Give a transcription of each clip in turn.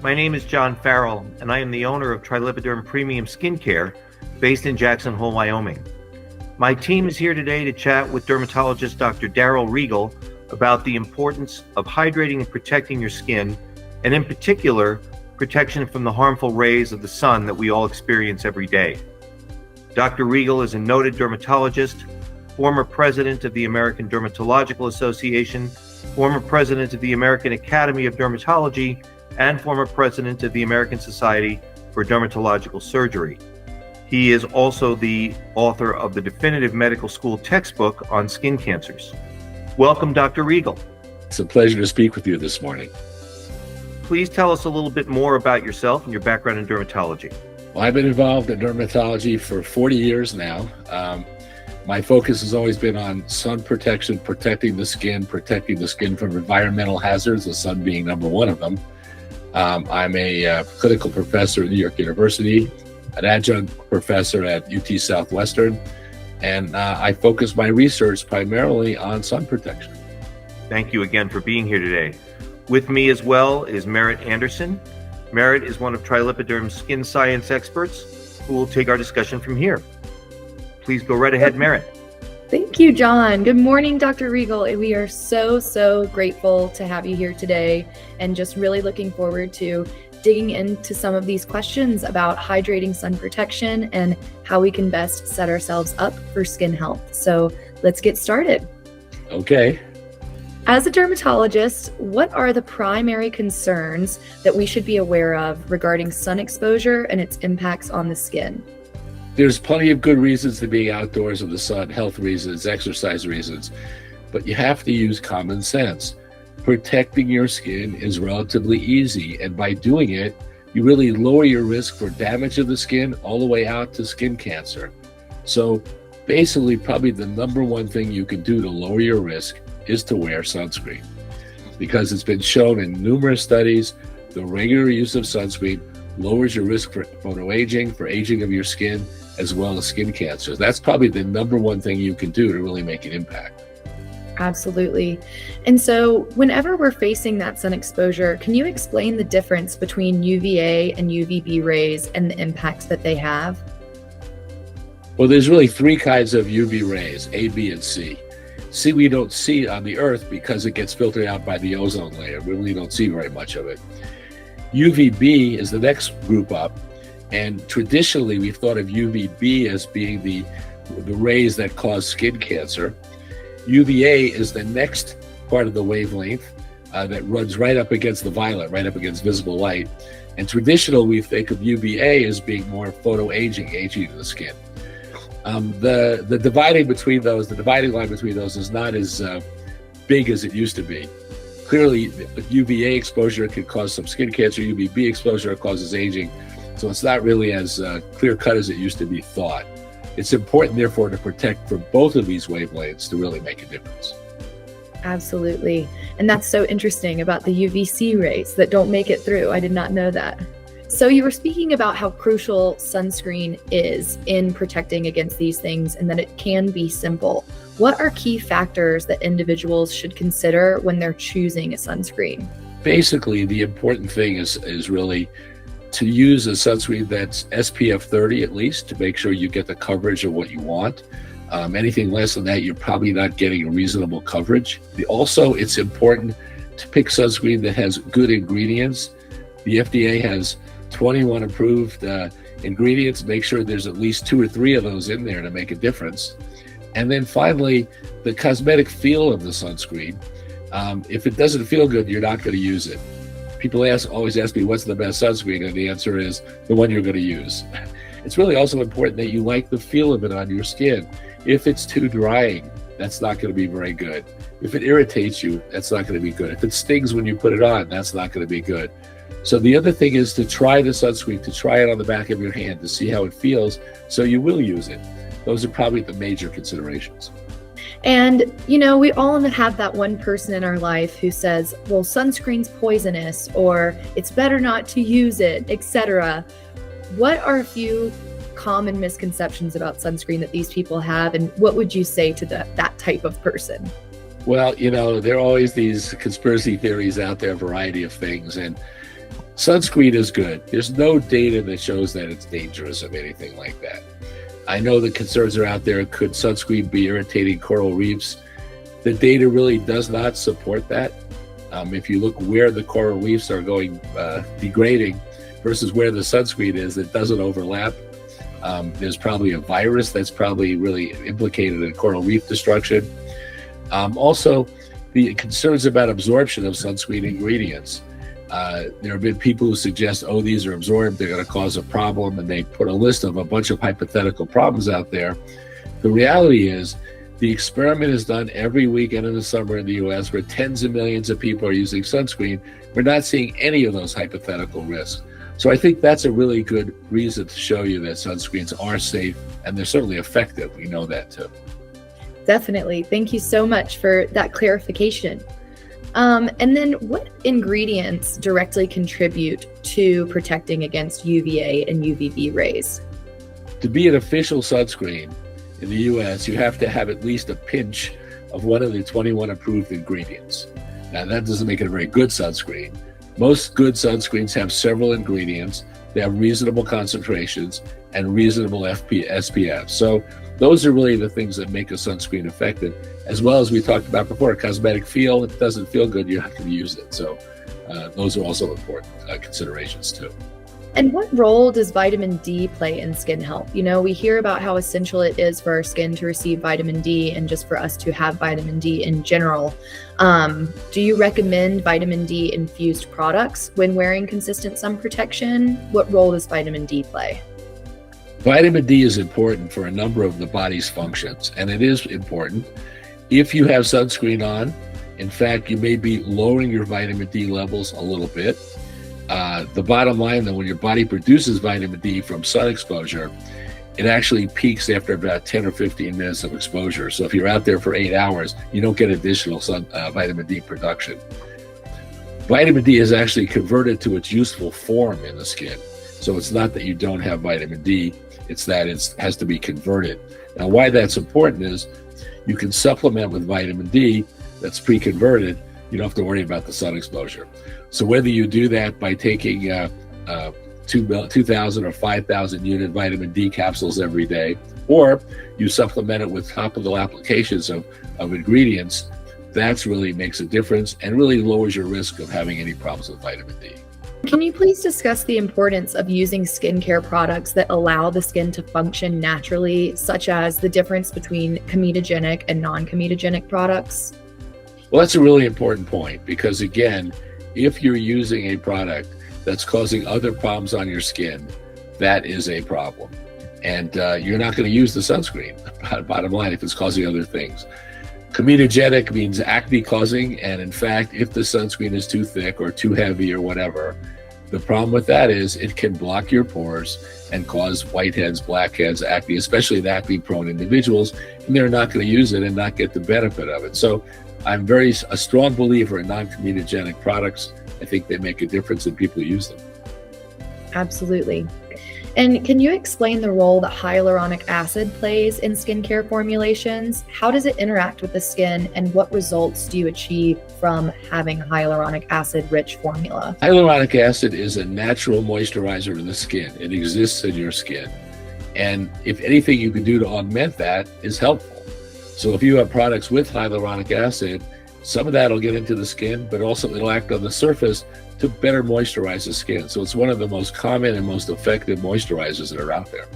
My name is John Farrell, and I am the owner of Trilipiderm Premium Skincare, based in Jackson Hole, Wyoming. My team is here today to chat with dermatologist Dr. Daryl Regal about the importance of hydrating and protecting your skin, and in particular, protection from the harmful rays of the sun that we all experience every day. Dr. Regal is a noted dermatologist, former president of the American Dermatological Association, former president of the American Academy of Dermatology, and former president of the American Society for Dermatological Surgery. He is also the author of the definitive medical school textbook on skin cancers. Welcome, Dr. Regal. It's a pleasure to speak with you this morning. Please tell us a little bit more about yourself and your background in dermatology. Well, I've been involved in dermatology for 40 years now. My focus has always been on sun protection, protecting the skin from environmental hazards, the sun being number one of them. I'm a clinical professor at New York University, an adjunct professor at UT Southwestern, and I focus my research primarily on sun protection. Thank you again for being here today. With me as well is Merritt Anderson. Merritt is one of Trilipiderm's skin science experts who will take our discussion from here. Please go right ahead, Merritt. Thank you, John. Good morning, Dr. Regal. We are so grateful to have you here today and just really looking forward to digging into some of these questions about hydrating, sun protection, and how we can best set ourselves up for skin health. So let's get started. Okay. As a dermatologist, what are the primary concerns that we should be aware of regarding sun exposure and its impacts on the skin? There's plenty of good reasons to be outdoors in the sun, health reasons, exercise reasons, but you have to use common sense. Protecting your skin is relatively easy, and by doing it, you really lower your risk for damage of the skin all the way out to skin cancer. So basically, probably the number one thing you can do to lower your risk is to wear sunscreen, because it's been shown in numerous studies the regular use of sunscreen lowers your risk for photoaging, for aging of your skin, as well as skin cancers. That's probably the number one thing you can do to really make an impact. Absolutely. And so whenever we're facing that sun exposure, can you explain the difference between UVA and UVB rays and the impacts that they have? Well, there's really three kinds of UV rays, A, B, and C. C we don't see on the Earth because it gets filtered out by the ozone layer. We really don't see very much of it. UVB is the next group up, and traditionally we've thought of UVB as being the rays that cause skin cancer. UVA is the next part of the wavelength that runs right up against the violet, right up against visible light. And traditionally we think of UVA as being more photoaging, aging of the skin. The dividing line between those is not as big as it used to be. Clearly, UVA exposure can cause some skin cancer. UVB exposure causes aging. So it's not really as clear-cut as it used to be thought. It's important, therefore, to protect from both of these wavelengths to really make a difference. Absolutely. And that's so interesting about the UVC rays that don't make it through. I did not know that. So you were speaking about how crucial sunscreen is in protecting against these things and that it can be simple. What are key factors that individuals should consider when they're choosing a sunscreen? Basically, the important thing is really to use a sunscreen that's SPF 30 at least, to make sure you get the coverage of what you want. Anything less than that, you're probably not getting a reasonable coverage. Also, it's important to pick sunscreen that has good ingredients. The FDA has 21 approved ingredients. Make sure there's at least 2 or 3 of those in there to make a difference. And then finally, the cosmetic feel of the sunscreen. If it doesn't feel good, you're not going to use it. People always ask me, what's the best sunscreen? And the answer is the one you're going to use. It's really also important that you like the feel of it on your skin. If it's too drying, that's not going to be very good. If it irritates you, that's not going to be good. If it stings when you put it on, that's not going to be good. So the other thing is to try the sunscreen, to try it on the back of your hand to see how it feels, so you will use it. Those are probably the major considerations. And, we all have that one person in our life who says, well, sunscreen's poisonous, or it's better not to use it, etc. What are a few common misconceptions about sunscreen that these people have, and what would you say to that type of person? Well, there are always these conspiracy theories out there, a variety of things. And Sunscreen is good. There's no data that shows that it's dangerous or anything like that. I know the concerns are out there. Could sunscreen be irritating coral reefs? The data really does not support that. If you look where the coral reefs are going degrading versus where the sunscreen is, it doesn't overlap. There's probably a virus that's probably really implicated in coral reef destruction. Also, the concerns about absorption of sunscreen ingredients. There have been people who suggest, oh, these are absorbed, they're going to cause a problem, and they put a list of a bunch of hypothetical problems out there. The reality is, the experiment is done every weekend in the summer in the US where tens of millions of people are using sunscreen. We're not seeing any of those hypothetical risks. So I think that's a really good reason to show you that sunscreens are safe, and they're certainly effective. We know that too. Definitely. Thank you so much for that clarification. And then what ingredients directly contribute to protecting against UVA and UVB rays? To be an official sunscreen in the US, you have to have at least a pinch of one of the 21 approved ingredients. Now, that doesn't make it a very good sunscreen. Most good sunscreens have several ingredients. They have reasonable concentrations and reasonable SPF. So those are really the things that make a sunscreen effective, as well as we talked about before, cosmetic feel. If it doesn't feel good, you have to use it. So those are also important considerations too. And what role does vitamin D play in skin health? You know, we hear about how essential it is for our skin to receive vitamin D and just for us to have vitamin D in general. Do you recommend vitamin D infused products when wearing consistent sun protection? What role does vitamin D play? Vitamin D is important for a number of the body's functions, and it is important. If you have sunscreen on, in fact, you may be lowering your vitamin D levels a little bit. The bottom line, though, when your body produces vitamin D from sun exposure, it actually peaks after about 10 or 15 minutes of exposure. So if you're out there for 8 hours, you don't get additional vitamin D production. Vitamin D is actually converted to its useful form in the skin. So it's not that you don't have vitamin D, it's that it has to be converted. Now, why that's important is you can supplement with vitamin D that's pre-converted. You don't have to worry about the sun exposure. So whether you do that by taking 2,000 or 5,000 unit vitamin D capsules every day, or you supplement it with topical applications of ingredients, that's really makes a difference and really lowers your risk of having any problems with vitamin D. Can you please discuss the importance of using skincare products that allow the skin to function naturally, such as the difference between comedogenic and non-comedogenic products? Well, that's a really important point because, again, if you're using a product that's causing other problems on your skin, that is a problem. And you're not going to use the sunscreen, bottom line, if it's causing other things. Comedogenic means acne causing, and in fact, if the sunscreen is too thick or too heavy or whatever, the problem with that is it can block your pores and cause whiteheads, blackheads, acne, especially in acne-prone individuals, and they're not going to use it and not get the benefit of it. So I'm a strong believer in non-comedogenic products. I think they make a difference and people use them. Absolutely. And can you explain the role that hyaluronic acid plays in skincare formulations? How does it interact with the skin, and what results do you achieve from having hyaluronic acid-rich formula? Hyaluronic acid is a natural moisturizer to the skin. It exists in your skin. And if anything you can do to augment that is helpful. So if you have products with hyaluronic acid, some of that will get into the skin, but also it'll act on the surface to better moisturize the skin. So it's one of the most common and most effective moisturizers that are out there.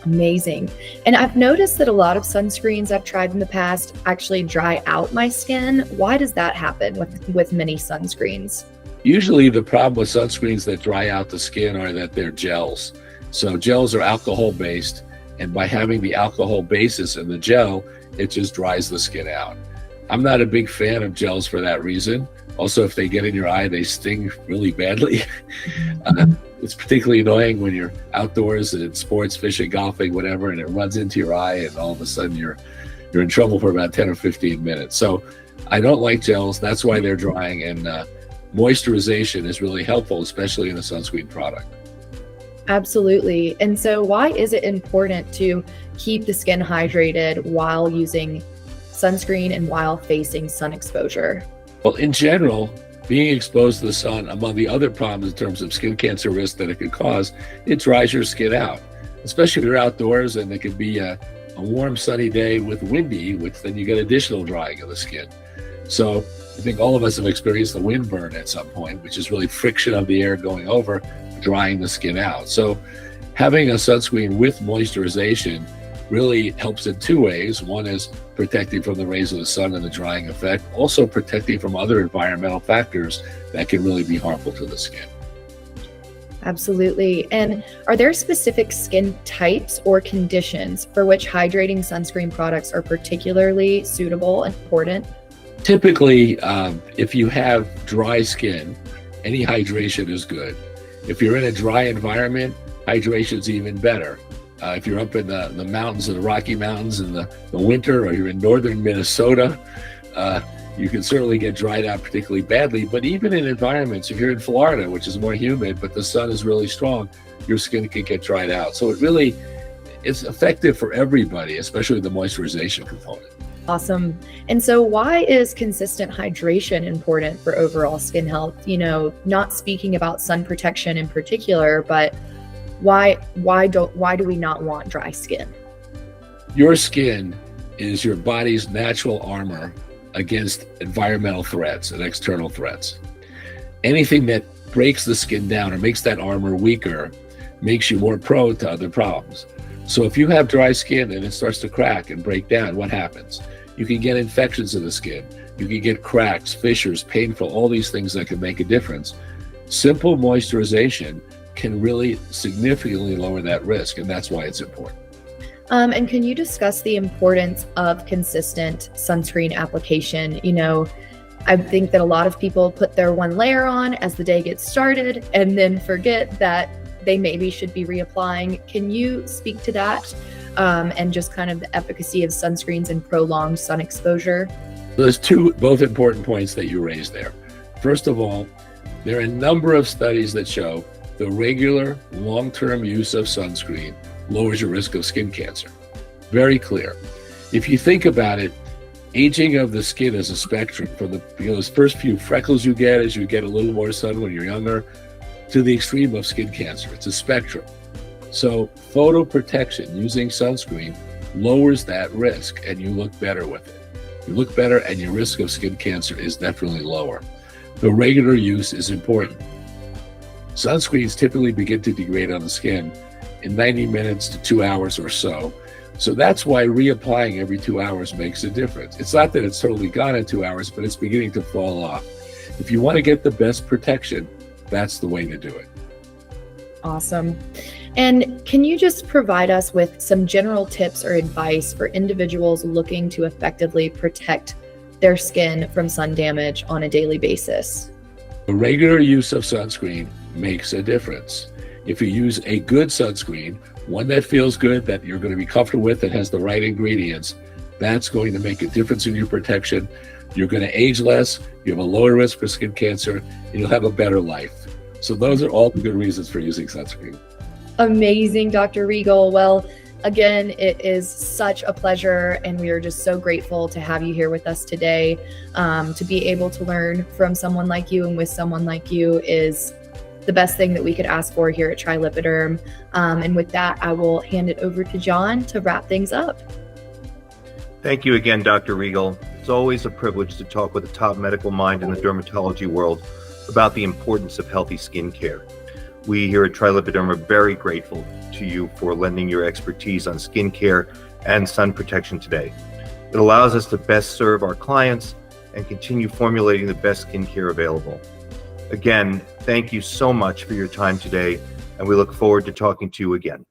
Amazing. And I've noticed that a lot of sunscreens I've tried in the past actually dry out my skin. Why does that happen with many sunscreens? Usually the problem with sunscreens that dry out the skin are that they're gels. So gels are alcohol based, and by having the alcohol basis in the gel, it just dries the skin out. I'm not a big fan of gels for that reason. Also, if they get in your eye, they sting really badly. It's particularly annoying when you're outdoors and in sports, fishing, golfing, whatever, and it runs into your eye, and all of a sudden you're in trouble for about 10 or 15 minutes. So I don't like gels. That's why they're drying, and moisturization is really helpful, especially in a sunscreen product. Absolutely. And so why is it important to keep the skin hydrated while using sunscreen and while facing sun exposure? Well, in general, being exposed to the sun, among the other problems in terms of skin cancer risk that it could cause, it dries your skin out, especially if you're outdoors and it could be a warm sunny day with windy, which then you get additional drying of the skin. So I think all of us have experienced the wind burn at some point, which is really friction of the air going over, drying the skin out. So having a sunscreen with moisturization really helps in two ways. One is protecting from the rays of the sun and the drying effect, also protecting from other environmental factors that can really be harmful to the skin. Absolutely. And are there specific skin types or conditions for which hydrating sunscreen products are particularly suitable and important? Typically, if you have dry skin, any hydration is good. If you're in a dry environment, hydration's even better. If you're up in the mountains of the Rocky Mountains in the winter, or you're in northern Minnesota, you can certainly get dried out particularly badly. But even in environments, if you're in Florida, which is more humid, but the sun is really strong, your skin can get dried out. So it's effective for everybody, especially the moisturization component. Awesome. And so why is consistent hydration important for overall skin health? You know, not speaking about sun protection in particular, but why do we not want dry skin? Your skin is your body's natural armor against environmental threats and external threats. Anything that breaks the skin down or makes that armor weaker makes you more prone to other problems. So if you have dry skin and it starts to crack and break down, what happens? You can get infections of the skin. You can get cracks, fissures, painful, all these things that can make a difference. Simple moisturization can really significantly lower that risk, and that's why it's important. And can you discuss the importance of consistent sunscreen application? You know, I think that a lot of people put their one layer on as the day gets started and then forget that they maybe should be reapplying. Can you speak to that and just kind of the efficacy of sunscreens and prolonged sun exposure? There's both important points that you raised there. First of all, there are a number of studies that show the regular long-term use of sunscreen lowers your risk of skin cancer. Very clear. If you think about it, aging of the skin is a spectrum from those first few freckles you get as you get a little more sun when you're younger to the extreme of skin cancer. It's a spectrum. So photo protection using sunscreen lowers that risk and you look better with it. You look better and your risk of skin cancer is definitely lower. The regular use is important. Sunscreens typically begin to degrade on the skin in 90 minutes to 2 hours or so. So that's why reapplying every 2 hours makes a difference. It's not that it's totally gone in 2 hours, but it's beginning to fall off. If you want to get the best protection, that's the way to do it. Awesome. And can you just provide us with some general tips or advice for individuals looking to effectively protect their skin from sun damage on a daily basis? The regular use of sunscreen makes a difference. If you use a good sunscreen, one that feels good, that you're going to be comfortable with, that has the right ingredients, that's going to make a difference in your protection. You're going to age less, you have a lower risk for skin cancer, and you'll have a better life. So those are all the good reasons for using sunscreen. Amazing, Dr. Riegel. Well, again, it is such a pleasure, and we are just so grateful to have you here with us today. To be able to learn from someone like you and with someone like you is the best thing that we could ask for here at Trilipiderm. And with that, I will hand it over to John to wrap things up. Thank you again, Dr. Riegel. It's always a privilege to talk with a top medical mind in the dermatology world about the importance of healthy skin care. We here at Trilipiderm are very grateful to you for lending your expertise on skin care and sun protection today. It allows us to best serve our clients and continue formulating the best skin care available. Again, thank you so much for your time today, and we look forward to talking to you again.